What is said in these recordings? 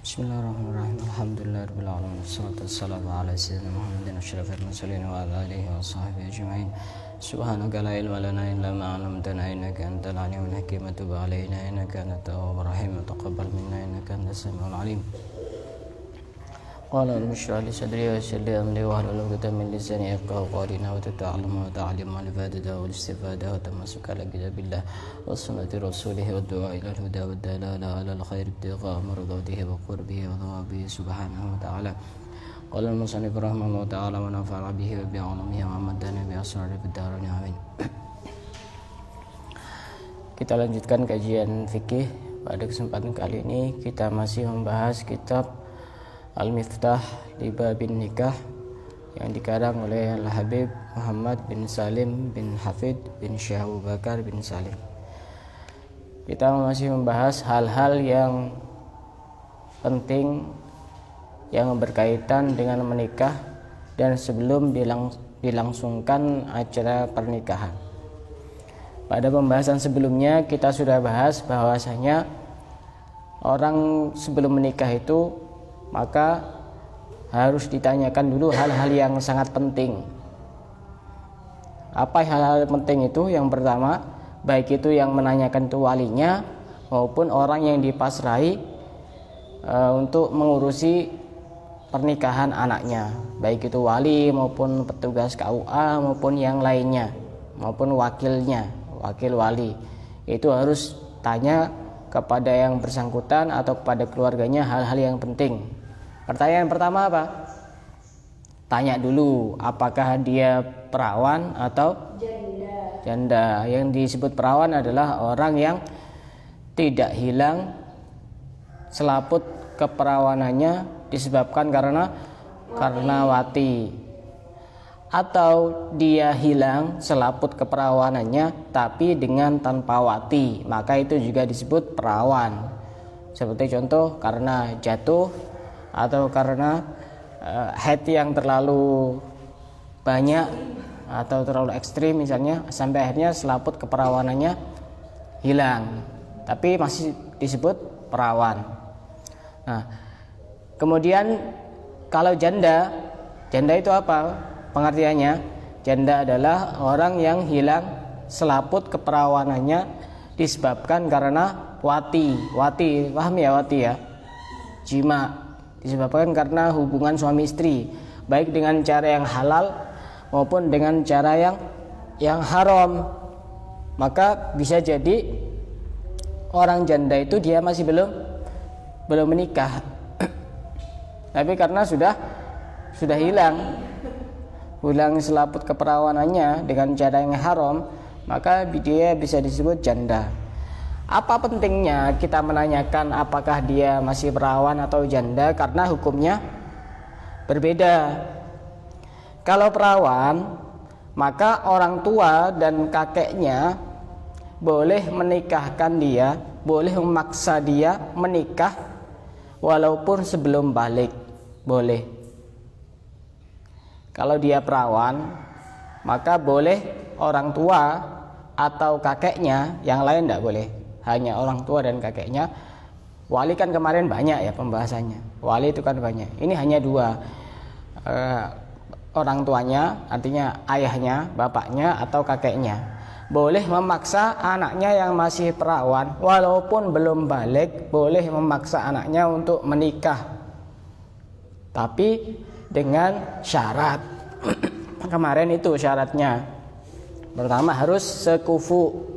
Bismillahirrahmanirrahim. Alhamdulillahirabbil alamin. Wassalatu wassalamu ala sayyidina Muhammadin asyrafil mursalin wa ala alihi wa sahbihi ajma'in. Subhanaka la ilma lana illa ma 'allamtana innaka antal alimul hakim. Tub 'alaina innaka antat tawwabur rahim. Taqabbal minna innaka antas samiul alim. Qala rabbi shrah li sadri wa yassir li amri wahlul 'uqdatam min lisani yafqahu qawli. Wa ta'allama wa ta'allama al fadada wal istifada wa tamassuka ala kitabillah wa sunnati rasulih wa du'a ila al huda wa dalala ala al khair ibtigha mardatihi wa qurbihi wa thawabihi subhanahu wa ta'ala. Qala al musannif rahimahullah ta'ala wa nafa'ana bihi wa bi 'ulamihi wa amadana bi asrari fid darain amin. Kita lanjutkan kajian fikih. Pada kesempatan kali ini kita masih membahas kitab Al-Miftah di Babin Nikah yang dikarang oleh Al-Habib Muhammad bin Salim bin Hafid bin Syekh Abu Bakar bin Salim. Kita masih membahas hal-hal yang penting yang berkaitan dengan menikah dan sebelum dilangsungkan acara pernikahan. Pada pembahasan sebelumnya kita sudah bahas bahwasanya orang sebelum menikah itu maka harus ditanyakan dulu hal-hal yang sangat penting. Apa hal-hal penting itu? Yang pertama, baik itu yang menanyakan itu walinya maupun orang yang dipasrahi untuk mengurusi pernikahan anaknya, baik itu wali maupun petugas KUA maupun yang lainnya, maupun wakilnya, wakil wali. Itu harus tanya kepada yang bersangkutan atau kepada keluarganya hal-hal yang penting. Pertanyaan pertama apa? Tanya dulu apakah dia perawan atau janda. Yang disebut perawan adalah orang yang tidak hilang selaput keperawanannya disebabkan karena wati, atau dia hilang selaput keperawanannya tapi dengan tanpa wati, maka itu juga disebut perawan. Seperti contoh karena jatuh atau karena haid yang terlalu banyak atau terlalu ekstrim misalnya, sampai akhirnya selaput keperawanannya hilang tapi masih disebut perawan. Nah, kemudian kalau janda itu apa pengertiannya? Janda adalah orang yang hilang selaput keperawanannya disebabkan karena wati, paham ya wati ya? Jima, disebabkan karena hubungan suami istri, baik dengan cara yang halal maupun dengan cara yang haram. Maka bisa jadi orang janda itu dia masih belum menikah tapi karena sudah hilang selaput keperawanannya dengan cara yang haram, maka dia bisa disebut janda. Apa pentingnya kita menanyakan apakah dia masih perawan atau janda? Karena hukumnya berbeda. Kalau perawan, maka orang tua dan kakeknya boleh menikahkan dia, boleh memaksa dia menikah walaupun sebelum balik, boleh. Kalau dia perawan, maka boleh orang tua atau kakeknya, yang lain tidak boleh. Hanya orang tua dan kakeknya. Wali kan kemarin banyak ya pembahasannya. Wali itu kan banyak. Ini hanya dua, orang tuanya, artinya ayahnya, bapaknya atau kakeknya. Boleh memaksa anaknya yang masih perawan walaupun belum balik, boleh memaksa anaknya untuk menikah, tapi dengan syarat. Kemarin itu syaratnya. Pertama harus sekufu.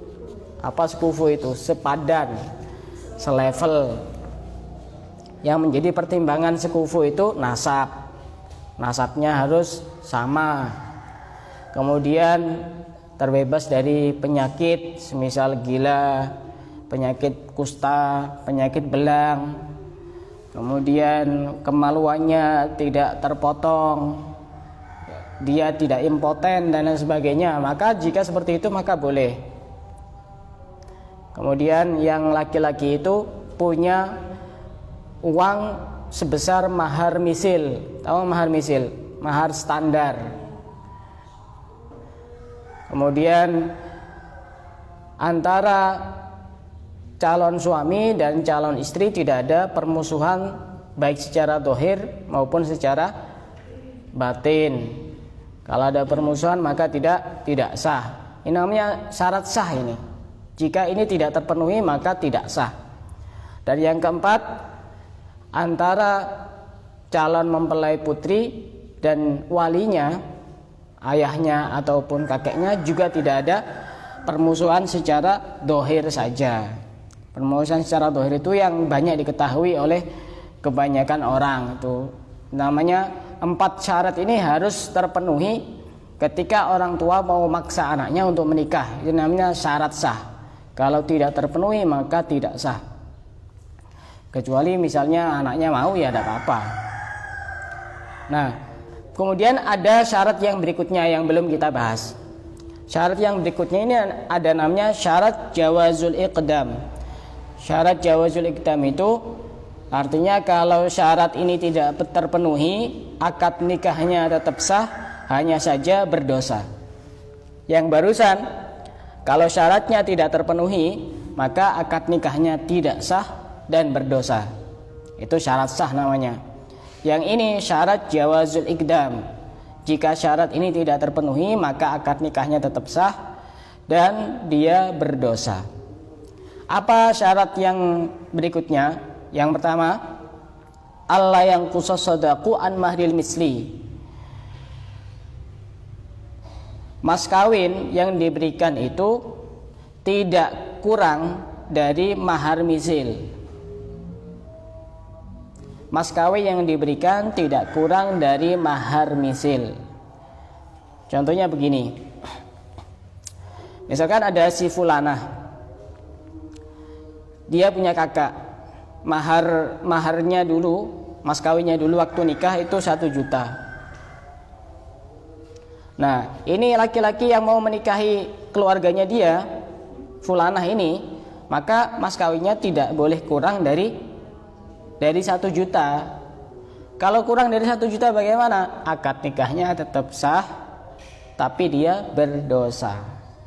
Apa sekufu itu? Sepadan, selevel. Yang menjadi pertimbangan sekufu itu nasabnya harus sama. Kemudian terbebas dari penyakit semisal gila, penyakit kusta, penyakit belang. Kemudian kemaluannya tidak terpotong, dia tidak impoten dan lain sebagainya. Maka jika seperti itu maka boleh. Kemudian yang laki-laki itu punya uang sebesar mahar misil. Tahu mahar misil? Mahar standar. Kemudian antara calon suami dan calon istri tidak ada permusuhan baik secara dohir maupun secara batin. Kalau ada permusuhan maka tidak sah. Ini namanya syarat sah ini. Jika ini tidak terpenuhi maka tidak sah. Dan yang keempat, antara calon mempelai putri dan walinya, ayahnya ataupun kakeknya juga tidak ada permusuhan secara dohir saja. Permusuhan secara dohir itu yang banyak diketahui oleh kebanyakan orang. Itu namanya 4 syarat ini harus terpenuhi ketika orang tua mau maksa anaknya untuk menikah. Itu namanya syarat sah. Kalau tidak terpenuhi maka tidak sah. Kecuali misalnya anaknya mau, ya tidak apa-apa. Nah, kemudian ada syarat yang berikutnya yang belum kita bahas. Syarat yang berikutnya ini ada namanya syarat jawazul iqdam. Syarat jawazul iqdam itu artinya kalau syarat ini tidak terpenuhi, akad nikahnya tetap sah, hanya saja berdosa. Yang barusan, kalau syaratnya tidak terpenuhi, maka akad nikahnya tidak sah dan berdosa. Itu syarat sah namanya. Yang ini syarat jawazul iqdam. Jika syarat ini tidak terpenuhi, maka akad nikahnya tetap sah dan dia berdosa. Apa syarat yang berikutnya? Yang pertama, alla yang khusus sadaqu an mahril misli. Mas kawin yang diberikan itu tidak kurang dari mahar misil. Mas kawin yang diberikan tidak kurang dari mahar misil. Contohnya begini. Misalkan ada si fulanah. Dia punya kakak. Maharnya dulu, mas kawinnya dulu waktu nikah itu 1 juta. Nah, ini laki-laki yang mau menikahi keluarganya dia, fulanah ini, maka mas kawinnya tidak boleh kurang dari 1 juta. Kalau kurang dari 1 juta bagaimana? Akad nikahnya tetap sah, tapi dia berdosa.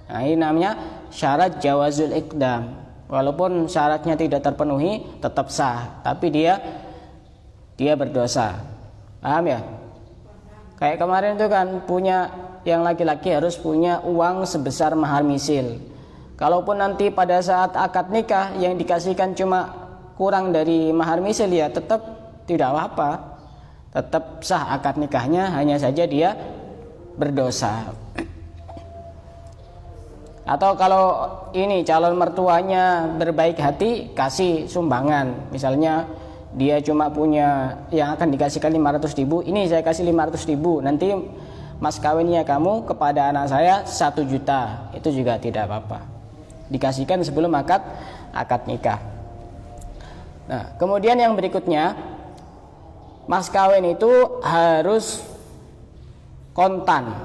Nah, ini namanya syarat jawazul iqdam. Walaupun syaratnya tidak terpenuhi, tetap sah, tapi dia berdosa. Paham ya? Kayak kemarin itu kan punya, yang laki-laki harus punya uang sebesar mahar misil. Kalaupun nanti pada saat akad nikah yang dikasihkan cuma kurang dari mahar misil, ya tetap tidak apa-apa, tetap sah akad nikahnya, hanya saja dia berdosa. Atau kalau ini calon mertuanya berbaik hati, kasih sumbangan. Misalnya dia cuma punya yang akan dikasihkan 500.000, ini saya kasih 500.000, nanti mas kawinnya kamu kepada anak saya 1 juta, itu juga tidak apa-apa, dikasihkan sebelum akad nikah. Nah, kemudian yang berikutnya, mas kawin itu harus kontan,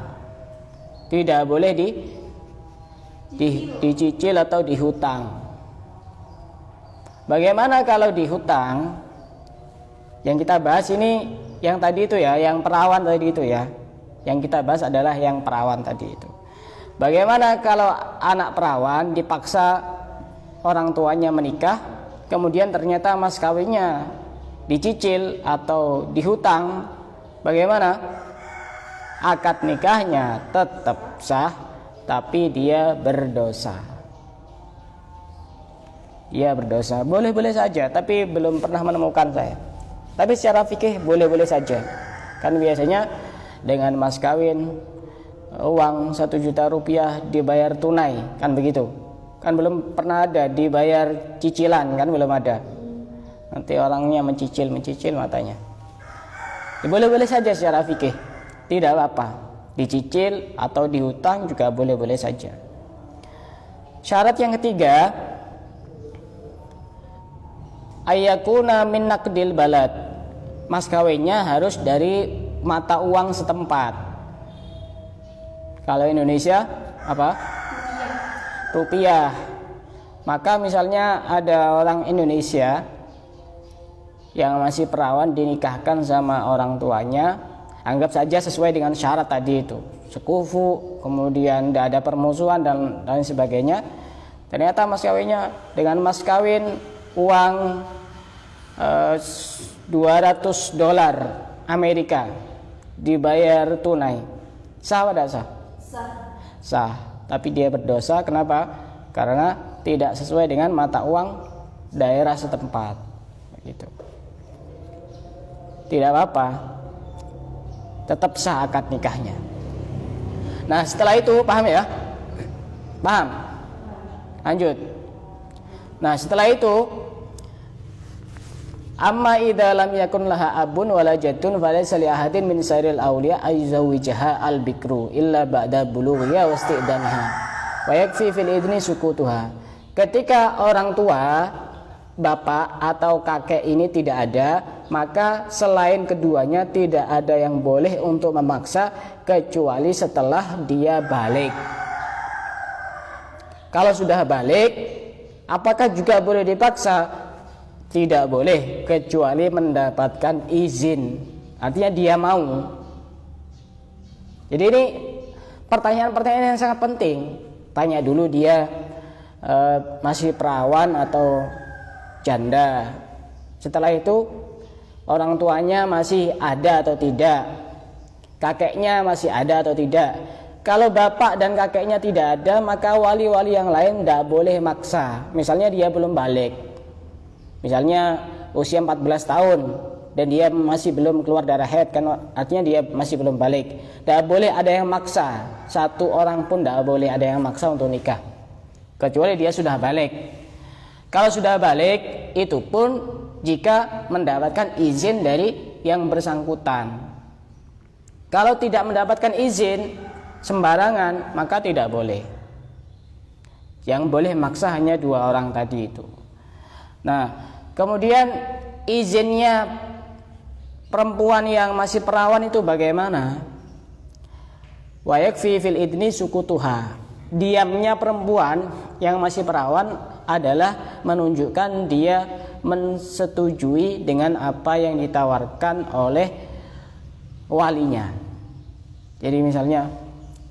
tidak boleh dicicil atau dihutang. Bagaimana kalau dihutang? Yang kita bahas ini yang tadi itu ya, yang perawan tadi itu ya. Yang kita bahas adalah yang perawan tadi itu. Bagaimana kalau anak perawan dipaksa orang tuanya menikah, kemudian ternyata mas kawinnya dicicil atau dihutang? Bagaimana? Akad nikahnya tetap sah, tapi dia berdosa. Dia berdosa. Boleh-boleh saja, tapi belum pernah menemukan saya. Tapi secara fikih boleh-boleh saja. Kan biasanya dengan mas kawin uang 1 juta rupiah dibayar tunai, kan begitu. Kan belum pernah ada dibayar cicilan, kan belum ada. Nanti orangnya mencicil matanya. Boleh-boleh saja secara fikih, tidak apa-apa. Dicicil atau dihutang juga boleh-boleh saja. Syarat yang ketiga, ayyakuna min naqdil balad. Mas kawinnya harus dari mata uang setempat. Kalau Indonesia apa? Rupiah. Maka misalnya ada orang Indonesia yang masih perawan dinikahkan sama orang tuanya, anggap saja sesuai dengan syarat tadi itu, sekufu, kemudian tidak ada permusuhan dan lain sebagainya. Ternyata mas kawinnya dengan mas kawin uang $200 Amerika dibayar tunai, sah atau tidak sah? Sah. Tapi dia berdosa. Kenapa? Karena tidak sesuai dengan mata uang daerah setempat. Begitu. Tidak apa-apa, tetap sah akad nikahnya. Nah setelah itu paham ya? Paham? Lanjut. Nah setelah itu, amma idza lam yakun laha abun wala jaddun falaysa li ahadin min sairil awliya ayzawijaha al bikru illa ba'da bulughiha wasti'danha wa yakfi fil idni sukutuha. Ketika orang tua, bapak atau kakek ini tidak ada, maka selain keduanya tidak ada yang boleh untuk memaksa kecuali setelah dia balik. Kalau sudah balik, apakah juga boleh dipaksa? Tidak boleh kecuali mendapatkan izin. Artinya dia mau. Jadi ini pertanyaan-pertanyaan yang sangat penting. Tanya dulu dia masih perawan atau janda. Setelah itu orang tuanya masih ada atau tidak, kakeknya masih ada atau tidak. Kalau bapak dan kakeknya tidak ada, maka wali-wali yang lain tidak boleh maksa. Misalnya dia belum balik, misalnya usia 14 tahun dan dia masih belum keluar darah haid, kan artinya dia masih belum balik. Tidak boleh ada yang maksa, satu orang pun tidak boleh ada yang maksa untuk nikah, kecuali dia sudah balik. Kalau sudah balik, itu pun jika mendapatkan izin dari yang bersangkutan. Kalau tidak mendapatkan izin sembarangan, maka tidak boleh. Yang boleh maksa hanya 2 orang tadi itu. Nah, kemudian izinnya perempuan yang masih perawan itu bagaimana? Wa yakfi fil idni sukutuha. Diamnya perempuan yang masih perawan adalah menunjukkan dia mensetujui dengan apa yang ditawarkan oleh walinya. Jadi misalnya,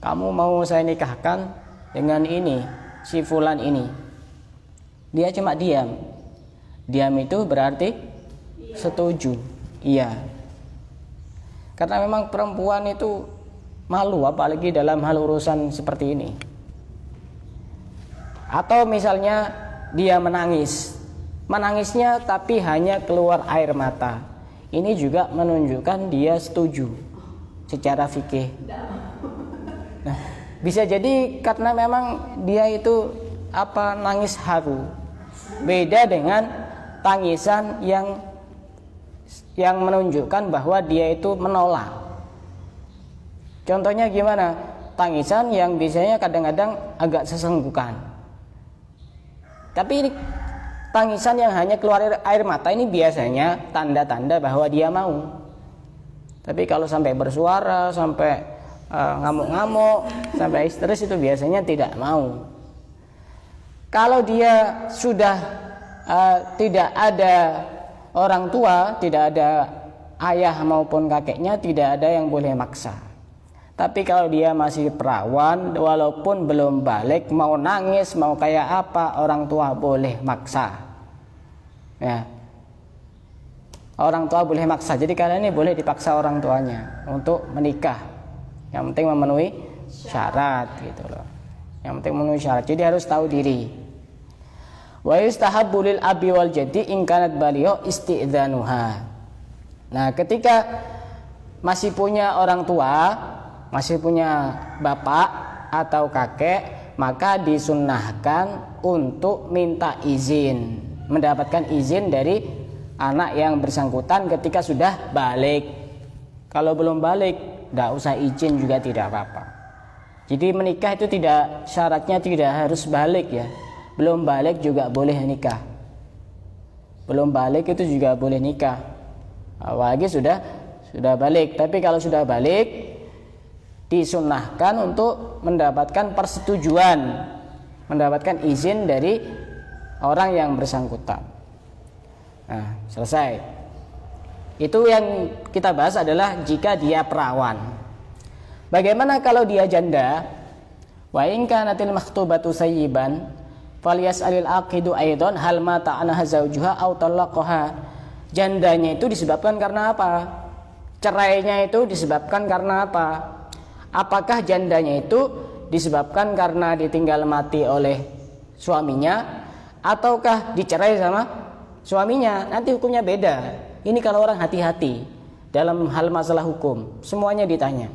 kamu mau saya nikahkan dengan ini, si fulan ini. Dia cuma diam. Diam itu berarti setuju. Iya. Karena memang perempuan itu malu, apalagi dalam hal urusan seperti ini. Atau misalnya dia menangis, menangisnya tapi hanya keluar air mata. Ini juga menunjukkan dia setuju secara fikih. Nah, bisa jadi karena memang dia itu nangis haru. Beda dengan tangisan yang menunjukkan bahwa dia itu menolak. Contohnya gimana? Tangisan yang biasanya kadang-kadang agak sesenggukan. Tapi ini tangisan yang hanya keluar air mata ini biasanya tanda-tanda bahwa dia mau. Tapi kalau sampai bersuara, sampai ngamuk-ngamuk, sampai histeris, itu biasanya tidak mau. Kalau dia sudah tidak ada orang tua, tidak ada ayah maupun kakeknya, tidak ada yang boleh maksa. Tapi kalau dia masih perawan, walaupun belum balik, mau nangis, mau kayak apa, orang tua boleh maksa. Ya. Orang tua boleh maksa. Jadi kalian ini boleh dipaksa orang tuanya untuk menikah. Yang penting memenuhi syarat gitu loh. Yang penting memenuhi syarat. Jadi harus tahu diri. Wa yustahabbu lil abi wal jaddi in kanat baligha isti'dzanuha. Nah, ketika masih punya orang tua, masih punya bapak atau kakek, maka disunnahkan untuk minta izin, mendapatkan izin dari anak yang bersangkutan ketika sudah balik. Kalau belum balik, tidak usah izin juga tidak apa-apa. Jadi menikah itu tidak, syaratnya tidak harus balik ya. Belum balik juga boleh nikah. Belum balik itu juga boleh nikah. Apalagi sudah balik. Tapi kalau sudah balik, disunnahkan untuk mendapatkan persetujuan, mendapatkan izin dari orang yang bersangkutan. Nah, selesai. Itu yang kita bahas adalah jika dia perawan. Bagaimana kalau dia janda? Wa in kanatil makhtubatu sayyiban falyas'alil aqidu aidan hal mata anha zawjuha aw talaqaha. Jandanya itu disebabkan karena apa? Cerainya itu disebabkan karena apa? Apakah jandanya itu disebabkan karena ditinggal mati oleh suaminya, ataukah dicerai sama suaminya? Nanti hukumnya beda. Ini kalau orang hati-hati dalam hal masalah hukum, semuanya ditanya.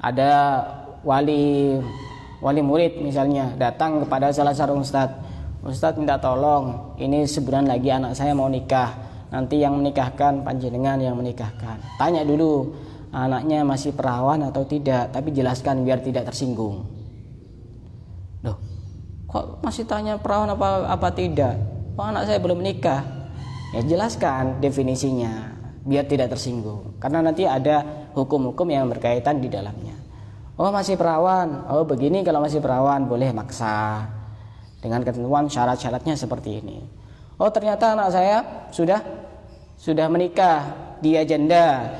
Ada wali murid misalnya datang kepada salah seorang Ustadz minta tolong, ini sebulan lagi anak saya mau nikah, nanti yang menikahkan panjenengan yang menikahkan. Tanya dulu anaknya masih perawan atau tidak, tapi jelaskan biar tidak tersinggung. Loh, kok masih tanya perawan apa tidak? Oh, anak saya belum menikah. Ya jelaskan definisinya biar tidak tersinggung, karena nanti ada hukum-hukum yang berkaitan di dalamnya. Oh masih perawan, oh begini, kalau masih perawan boleh maksa dengan ketentuan syarat-syaratnya seperti ini. Oh ternyata anak saya sudah menikah, dia janda.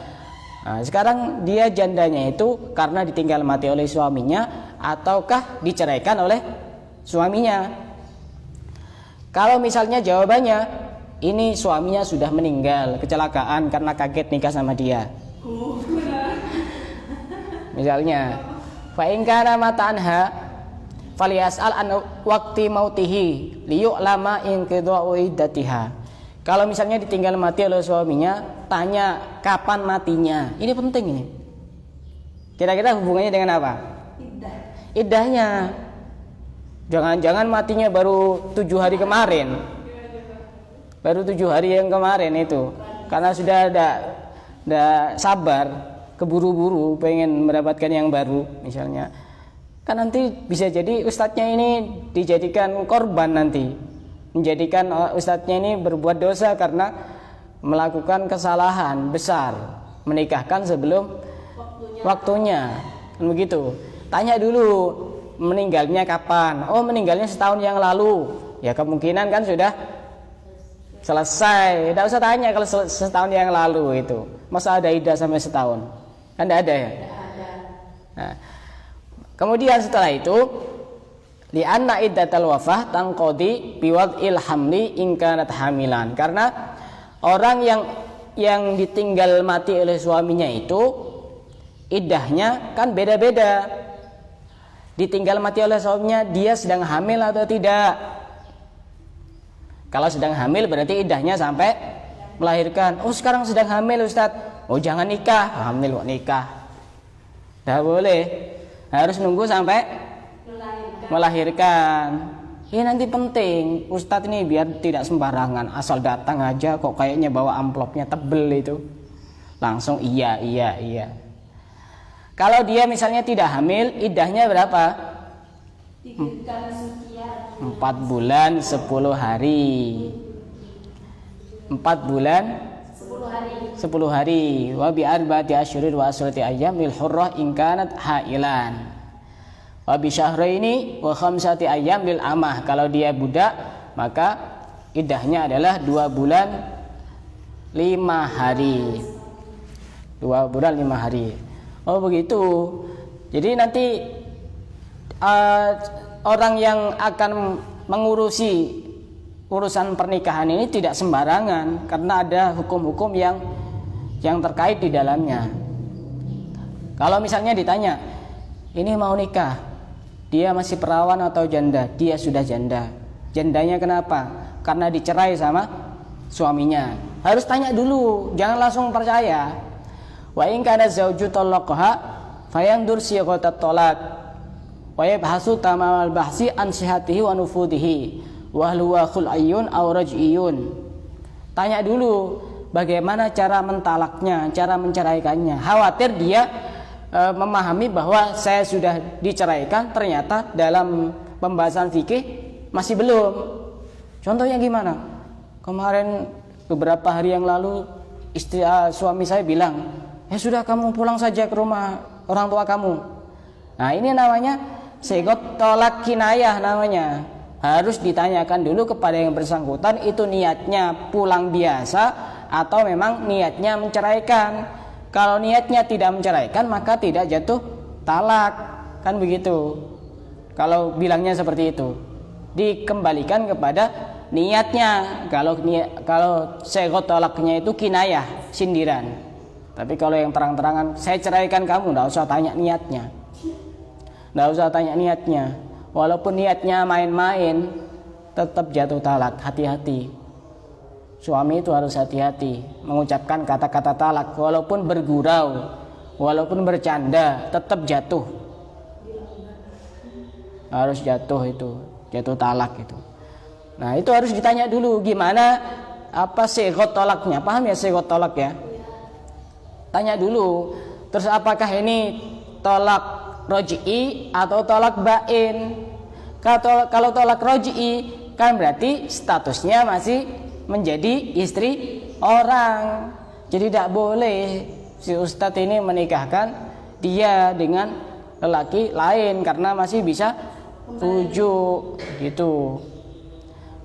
Nah, sekarang dia jandanya itu karena ditinggal mati oleh suaminya ataukah diceraikan oleh suaminya? Kalau misalnya jawabannya ini suaminya sudah meninggal kecelakaan karena kaget nikah sama dia. Misalnya, fa in kana mata'anha falyas'al an waqti mautihi liyu'lama inqidha'u iddatiha. Kalau misalnya ditinggal mati oleh suaminya, tanya kapan matinya. Ini penting ini. Kira-kira hubungannya dengan apa? Iddahnya. Jangan-jangan matinya baru 7 hari kemarin. Baru 7 hari yang kemarin itu. Karena sudah ada sabar, keburu-buru pengen mendapatkan yang baru misalnya. Kan nanti bisa jadi ustadznya ini dijadikan korban nanti. Menjadikan ustadznya ini berbuat dosa karena melakukan kesalahan besar, menikahkan sebelum waktunya. Kan begitu. Tanya dulu meninggalnya kapan. Oh meninggalnya setahun yang lalu. Ya kemungkinan kan sudah selesai. Tidak usah tanya kalau setahun yang lalu itu. Masa ada iddah sampai setahun? Kan tidak ada ya. Nah, kemudian setelah itu li'anna iddatal wafah tanqadi biwad'il hamli in kanat hamilan. Karena orang yang ditinggal mati oleh suaminya itu iddahnya kan beda-beda. Ditinggal mati oleh suaminya, dia sedang hamil atau tidak? Kalau sedang hamil berarti iddahnya sampai melahirkan. Oh sekarang sedang hamil Ustadz. Oh jangan nikah, hamil kok nikah. Tidak boleh. Harus nunggu sampai melahirkan. Ini nanti penting. Ustadz ini biar tidak sembarangan, asal datang aja kok kayaknya bawa amplopnya tebel itu. Langsung iya. Kalau dia misalnya tidak hamil, iddahnya berapa? 4 bulan 10 hari. 4 bulan 10 hari. Wa bi arba'ati asyhurin wa asrati ayyam lil hurrah in kanat hailan. Wa bi syahraini wa khamsati ayyam lil amah. Kalau dia budak, maka iddahnya adalah 2 bulan 5 hari. 2 bulan 5 hari. Oh begitu. Jadi nanti orang yang akan mengurusi urusan pernikahan ini tidak sembarangan, karena ada hukum-hukum yang terkait di dalamnya. Kalau misalnya ditanya, ini mau nikah, dia masih perawan atau janda? Dia sudah janda. Jandanya kenapa? Karena dicerai sama suaminya. Harus tanya dulu, jangan langsung percaya. Wa in kana zawju talaqaha fayandur siqatat talaq wa yabhasu tamamal bahsi an sihhatihi wa nufudihi wa huwa khul'iyun aw raj'iyun. Tanya dulu bagaimana cara mentalaknya, cara menceraikannya. Khawatir dia memahami bahwa saya sudah diceraikan, ternyata dalam pembahasan fikih masih belum. Contohnya gimana? Kemarin beberapa hari yang lalu suami saya bilang, ya sudah kamu pulang saja ke rumah orang tua kamu. Nah ini namanya sigot tolak kinayah namanya. Harus ditanyakan dulu kepada yang bersangkutan, itu niatnya pulang biasa atau memang niatnya menceraikan. Kalau niatnya tidak menceraikan maka tidak jatuh talak. Kan begitu. Kalau bilangnya seperti itu, dikembalikan kepada niatnya. Kalau sighah talaknya itu kinayah, sindiran. Tapi kalau yang terang-terangan, saya ceraikan kamu, enggak usah tanya niatnya. Enggak usah tanya niatnya. Walaupun niatnya main-main, tetap jatuh talak. Hati-hati. Suami itu harus hati-hati mengucapkan kata-kata talak, walaupun bergurau, walaupun bercanda, tetap jatuh. Harus jatuh itu, jatuh talak itu. Nah, itu harus ditanya dulu gimana apa sighah talaknya. Paham ya sighah talak ya? Tanya dulu. Terus apakah ini talak raj'i atau talak bain? Kalau talak raj'i kan berarti statusnya masih menjadi istri orang. Jadi tidak boleh si ustadz ini menikahkan dia dengan lelaki lain karena masih bisa rujuk gitu.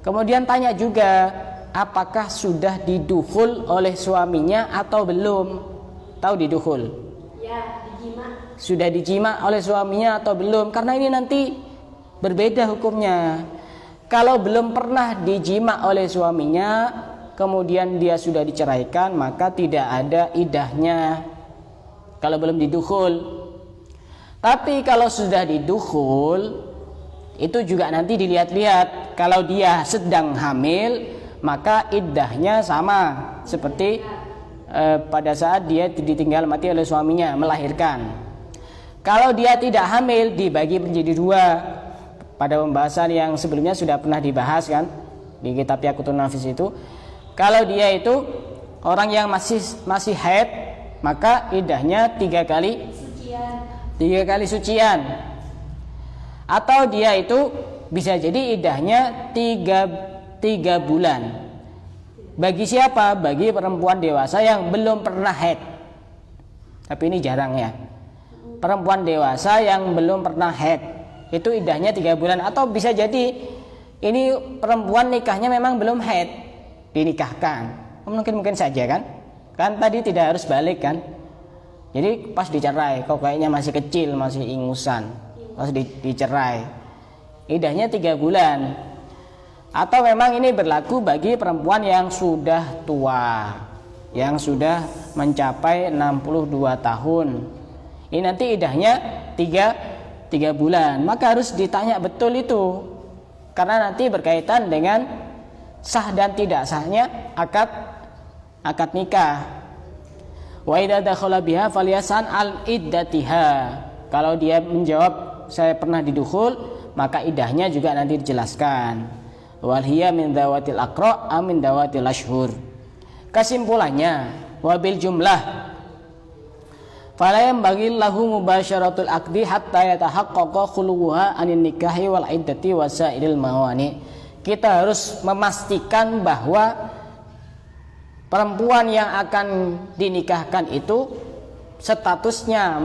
Kemudian tanya juga apakah sudah didukhul oleh suaminya atau belum. Tahu didukhul? Ya, dijima. Sudah dijima oleh suaminya atau belum? Karena ini nanti berbeda hukumnya. Kalau belum pernah dijima oleh suaminya, kemudian dia sudah diceraikan, maka tidak ada iddahnya. Kalau belum didukhul. Tapi kalau sudah didukhul, itu juga nanti dilihat-lihat. Kalau dia sedang hamil, maka iddahnya sama seperti pada saat dia ditinggal mati oleh suaminya, melahirkan. Kalau dia tidak hamil, dibagi menjadi dua. Pada pembahasan yang sebelumnya sudah pernah dibahas kan di kitab Yaqutun Nafis itu. Kalau dia itu orang yang masih haid, maka iddahnya 3 kali sucian. Atau dia itu bisa jadi iddahnya 3 bulan. Bagi siapa? Bagi perempuan dewasa yang belum pernah haid. Tapi ini jarang ya. Perempuan dewasa yang belum pernah haid, itu iddahnya 3 bulan. Atau bisa jadi ini perempuan nikahnya memang belum haid, dinikahkan. Mungkin saja kan. Kan tadi tidak harus balik kan. Jadi pas dicerai, kok kayaknya masih kecil, masih ingusan. Pas dicerai, iddahnya 3 bulan. Atau memang ini berlaku bagi perempuan yang sudah tua, yang sudah mencapai 62 tahun. Ini nanti iddahnya 3 bulan. Maka harus ditanya betul itu, karena nanti berkaitan dengan sah dan tidak sahnya akad nikah. Wa idza dakhala biha falyasan al iddatiha. Kalau dia menjawab saya pernah didukhul, maka iddahnya juga nanti dijelaskan. Wal hiya min dawatil aqra am min dawatil ashhur. Kesimpulannya, wabil jumlah fala yanbaghi lahu mubasyaratul aqdi hatta yatahaqqaqa khuluha anin nikahi wal iddati wasailil mawani. Kita harus memastikan bahwa perempuan yang akan dinikahkan itu statusnya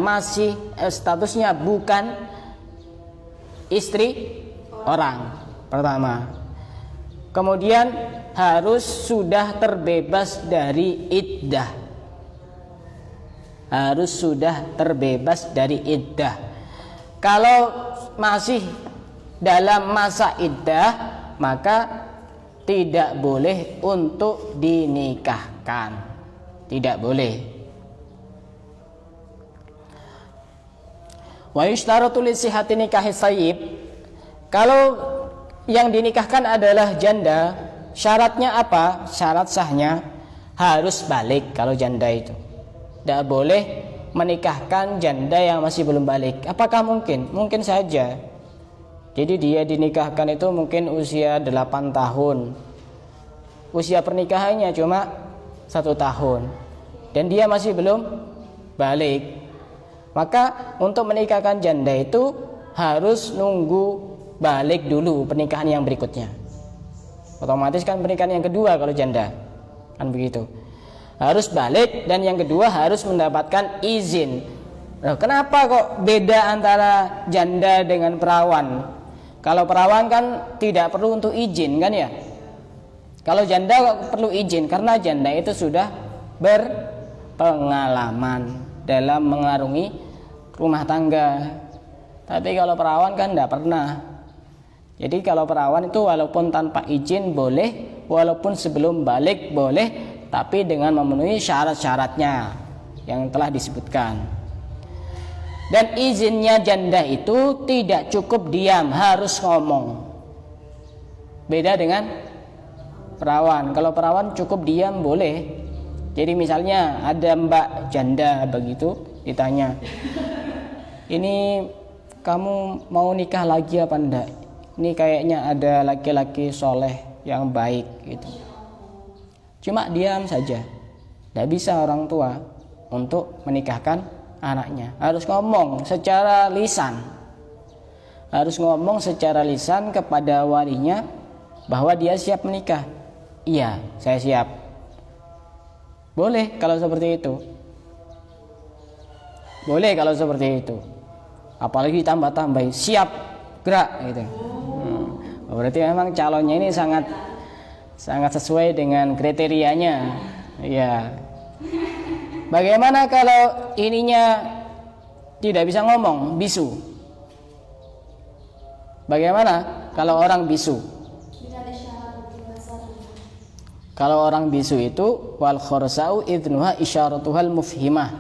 bukan istri orang. Pertama, kemudian harus sudah terbebas dari iddah. Harus sudah terbebas dari iddah. Kalau masih dalam masa iddah, maka tidak boleh untuk dinikahkan. Tidak boleh. Wa yushtaratu li sihhati nikahi thayyib. Kalau yang dinikahkan adalah janda, syaratnya apa? Syarat sahnya harus balik kalau janda itu. Tidak boleh menikahkan janda yang masih belum balik. Apakah mungkin? Mungkin saja. Jadi dia dinikahkan itu mungkin usia 8 tahun. Usia pernikahannya cuma 1 tahun. Dan dia masih belum balik. Maka untuk menikahkan janda itu harus nunggu balik dulu pernikahan yang berikutnya. Otomatis kan pernikahan yang kedua kalau janda. Kan begitu. Harus balik dan yang kedua harus mendapatkan izin. Nah, kenapa kok beda antara janda dengan perawan? Kalau perawan kan tidak perlu untuk izin kan ya. Kalau janda kok perlu izin karena janda itu sudah berpengalaman dalam mengarungi rumah tangga. Tapi kalau perawan kan tidak pernah. Jadi kalau perawan itu walaupun tanpa izin boleh, walaupun sebelum balik boleh, tapi dengan memenuhi syarat-syaratnya yang telah disebutkan. Dan izinnya janda itu tidak cukup diam, harus ngomong. Beda dengan perawan. Kalau perawan cukup diam boleh. Jadi misalnya ada mbak janda begitu, ditanya, ini kamu mau nikah lagi apa enggak? Ini kayaknya ada laki-laki soleh yang baik gitu. Cuma diam saja. Tidak bisa orang tua untuk menikahkan anaknya. Harus ngomong secara lisan. Harus ngomong secara lisan kepada walinya bahwa dia siap menikah. Iya, saya siap. Boleh kalau seperti itu. Boleh kalau seperti itu. Apalagi tambah-tambah siap gerak gitu. Berarti memang calonnya ini sangat sesuai dengan kriterianya. Ya. Bagaimana kalau ininya tidak bisa ngomong, bisu? Bagaimana kalau orang bisu? Kalau orang bisu itu wal khorsau idnuha isyaratuhal mufhimah,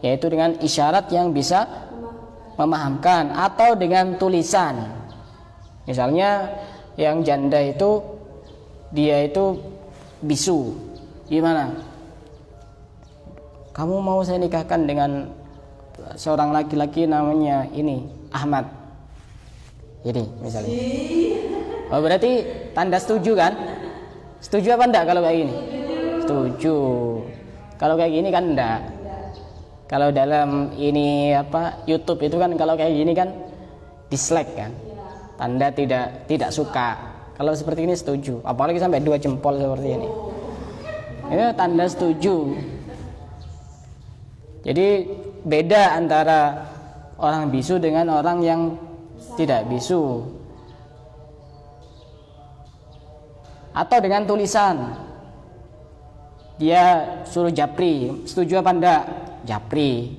yaitu dengan isyarat yang bisa memahamkan atau dengan tulisan. Misalnya yang janda itu dia itu bisu, gimana? Kamu mau saya nikahkan dengan seorang laki-laki namanya ini Ahmad. Jadi misalnya. Oh, berarti tanda setuju kan? Setuju apa enggak kalau kayak gini? Setuju. Kalau kayak gini kan enggak. Kalau dalam ini YouTube itu kan kalau kayak gini kan dislike kan? Tanda tidak suka. Kalau seperti ini setuju. Apalagi sampai 2 jempol seperti ini. Ini tanda setuju. Jadi beda antara orang bisu dengan orang yang tidak bisu. Atau dengan tulisan. Dia suruh japri, setuju apa enggak? Japri.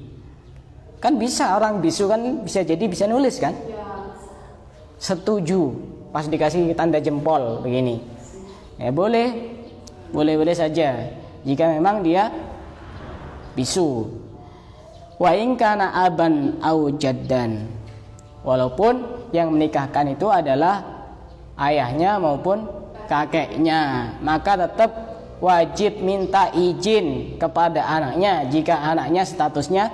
Kan bisa orang bisu kan bisa jadi bisa nulis kan? Setuju, pas dikasih tanda jempol begini. Ya boleh saja jika memang dia bisu. Wa in kana aban au jaddan, walaupun yang menikahkan itu adalah ayahnya maupun kakeknya, maka tetap wajib minta izin kepada anaknya jika anaknya statusnya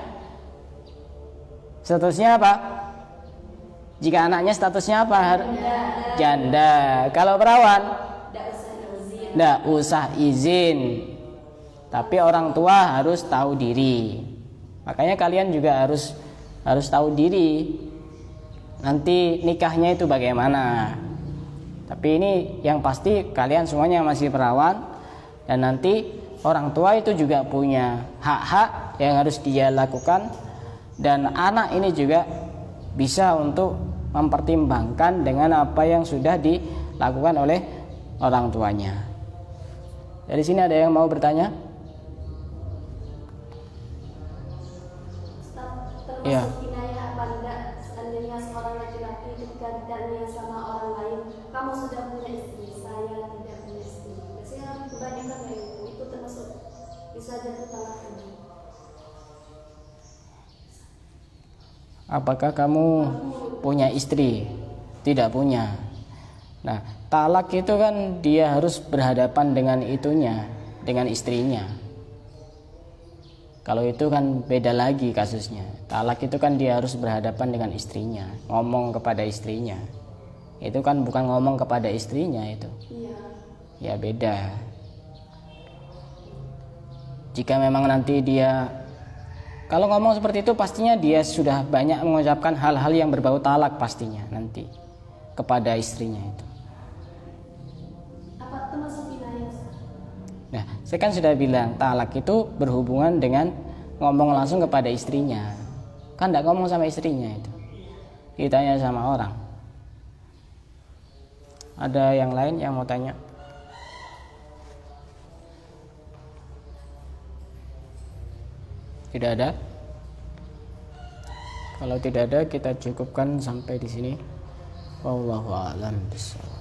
apa? Jika anaknya statusnya apa? Janda. Kalau perawan tidak usah izin. Tapi orang tua harus tahu diri. Makanya kalian juga harus tahu diri. Nanti nikahnya itu bagaimana. Tapi ini yang pasti kalian semuanya masih perawan. Dan nanti orang tua itu juga punya hak-hak yang harus dia lakukan. Dan anak ini juga bisa untuk mempertimbangkan dengan apa yang sudah dilakukan oleh orang tuanya. Dari sini ada yang mau bertanya? Iya. Kinayah apa enggak seandainya seorang laki-laki ketika ditanya sama orang lain, kamu sudah punya istri, saya tidak punya istri. Biasanya kebanyakan itu termasuk bisa jatuh talak. Apakah kamu punya istri? Tidak punya. Nah, talak itu kan dia harus berhadapan dengan itunya, dengan istrinya. Kalau itu kan beda lagi kasusnya. Talak itu kan dia harus berhadapan dengan istrinya, ngomong kepada istrinya. Itu kan bukan ngomong kepada istrinya itu. Ya beda. Jika memang nanti dia kalau ngomong seperti itu pastinya dia sudah banyak mengucapkan hal-hal yang berbau talak pastinya nanti kepada istrinya itu. Apa termasuk kinayah? Nah, saya kan sudah bilang talak itu berhubungan dengan ngomong langsung kepada istrinya. Kan tidak ngomong sama istrinya itu. Ditanya sama orang. Ada yang lain yang mau tanya? Tidak ada? Kalau tidak ada kita cukupkan sampai di sini. Wallahu a'lam bishawab.